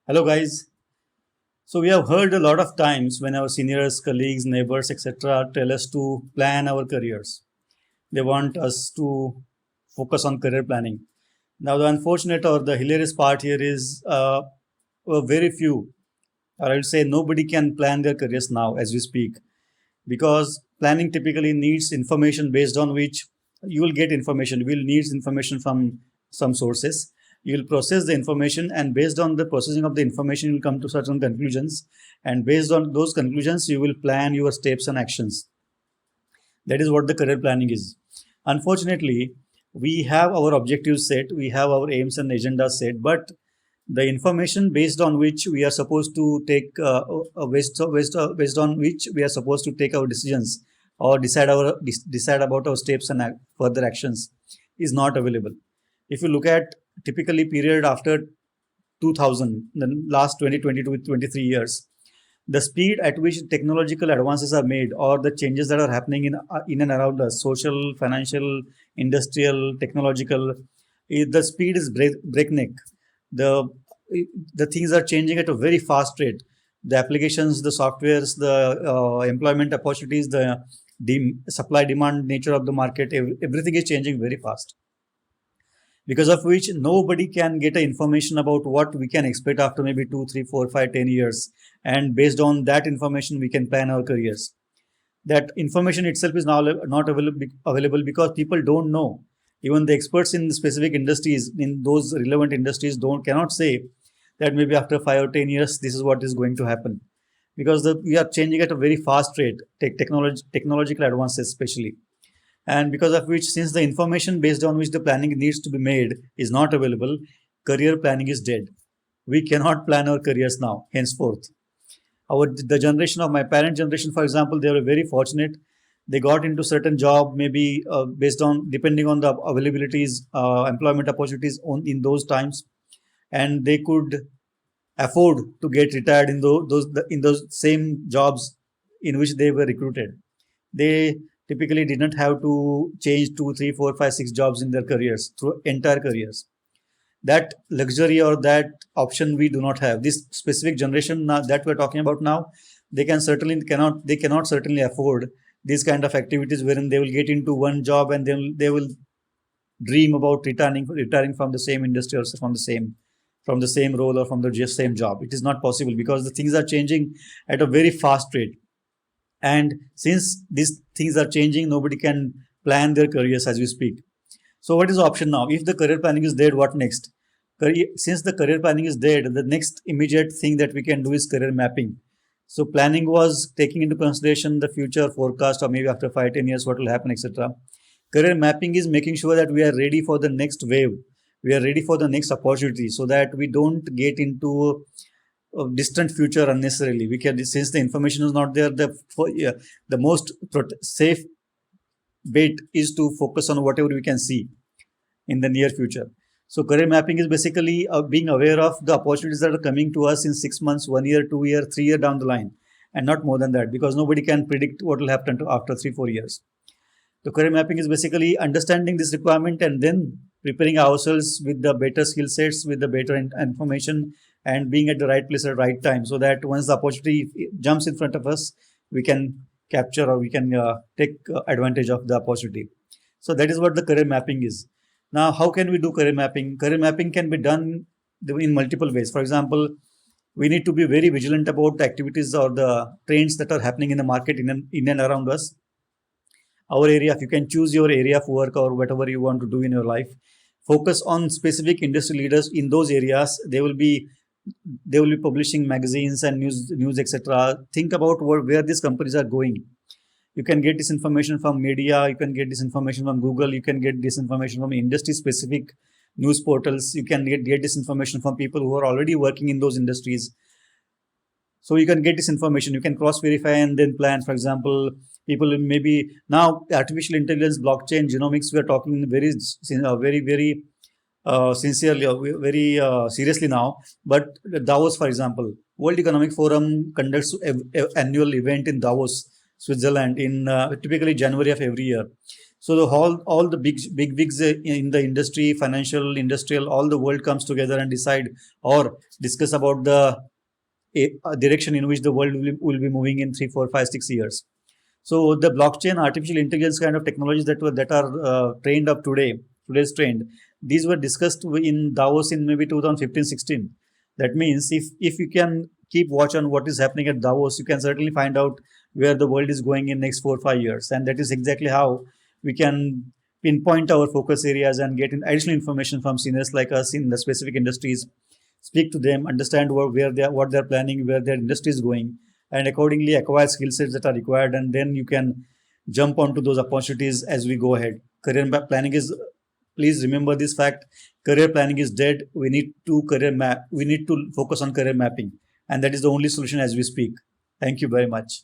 Hello, guys. So, we have heard a lot of times when our seniors, colleagues, neighbors, etc., tell us to plan our careers. They want us to focus on career planning. Now, the unfortunate or the hilarious part here is very few, or I would say nobody can plan their careers now as we speak, because planning typically needs information based on which you will get information. You will need information from some sources. You will process the information, and based on the processing of the information, you will come to certain conclusions. And based on those conclusions, you will plan your steps and actions. That is what the career planning is. Unfortunately, we have our objectives set, we have our aims and agendas set, but the information based on which we are supposed to take based on which we are supposed to take our decisions or decide about our steps and further actions is not available. If you look at typically period after 2000, the last 20 22 23 years, the speed at which technological advances are made or the changes that are happening in and around us, social, financial, industrial, technological, the speed is breakneck. The the things are changing at a very fast rate. The applications, the softwares, the employment opportunities, the supply demand nature of the market, everything is changing very fast, because of which nobody can get a information about what we can expect after maybe 2 3 4 5 10 years, and based on that information we can plan our careers. That information itself is now not available because people don't know. Even the experts in specific industries, in those relevant industries, don't cannot say that maybe after 5 or 10 years this is what is going to happen, because we are changing at a very fast rate, technological advances especially. And because of which, since the information based on which the planning needs to be made is not available, career planning is dead. We cannot plan our careers now henceforth. The generation of my parent generation, for example, they were very fortunate. They got into certain job, maybe based on depending on the availabilities, employment opportunities in those times, and they could afford to get retired in those same jobs in which they were recruited. They typically did not have to change 2 3 4 5 6 jobs in their careers through entire careers. That luxury or that option we do not have. This specific generation now, that we're talking about now, they cannot certainly afford these kind of activities wherein they will get into one job and then they will dream about retiring from the same industry or from the same role or from the just same job. It is not possible because the things are changing at a very fast rate. And since these things are changing, nobody can plan their careers as we speak. So what is the option now? If the career planning is dead, what next? Since the career planning is dead, the next immediate thing that we can do is career mapping. So planning was taking into consideration the future forecast, or maybe after 5 10 years what will happen, etc. Career mapping is making sure that we are ready for the next wave, we are ready for the next opportunity, so that we don't get into a distant future unnecessarily. We can, since the information is not there, the most safe bet is to focus on whatever we can see in the near future. So career mapping is basically being aware of the opportunities that are coming to us in 6 months, 1 year, 2 year, 3 year down the line, and not more than that, because nobody can predict what will happen after 3 4 years. The career mapping is basically understanding this requirement and then preparing ourselves with the better skill sets, with the better information, and being at the right place at the right time, so that once the opportunity jumps in front of us, we can capture, or we can take advantage of the opportunity. So that is what the career mapping is. Now, how can we do career mapping? Career mapping can be done in multiple ways. For example, we need to be very vigilant about the activities or the trends that are happening in the market in and around us. Our area, if you can choose your area of work or whatever you want to do in your life, focus on specific industry leaders in those areas. They will be publishing magazines and news, etc. Think about where these companies are going. You can get this information from media, you can get this information from Google, you can get this information from industry specific news portals, you can get this information from people who are already working in those industries. So you can get this information, you can cross verify and then plan. For example, people maybe now artificial intelligence, blockchain, genomics, we are talking very sincerely, very seriously now. But Davos, for example, World Economic Forum conducts annual event in Davos, Switzerland, in typically January of every year. So all the big wigs in the industry, financial, industrial, all the world comes together and decide or discuss about the direction in which the world will be moving in 3, 4, 5, 6 years. So the blockchain, artificial intelligence kind of technologies that are trained up today's trend, these were discussed in Davos in maybe 2015-16. That means if you can keep watch on what is happening at Davos, you can certainly find out where the world is going in next 4 or 5 years, and that is exactly how we can pinpoint our focus areas and get additional information from seniors like us in the specific industries, speak to them, understand what they're planning, where their industry is going, and accordingly acquire skill sets that are required, and then you can jump onto those opportunities as we go ahead. Planning is, please remember this fact, career planning is dead. We need to focus on career mapping, and that is the only solution as we speak. Thank you very much.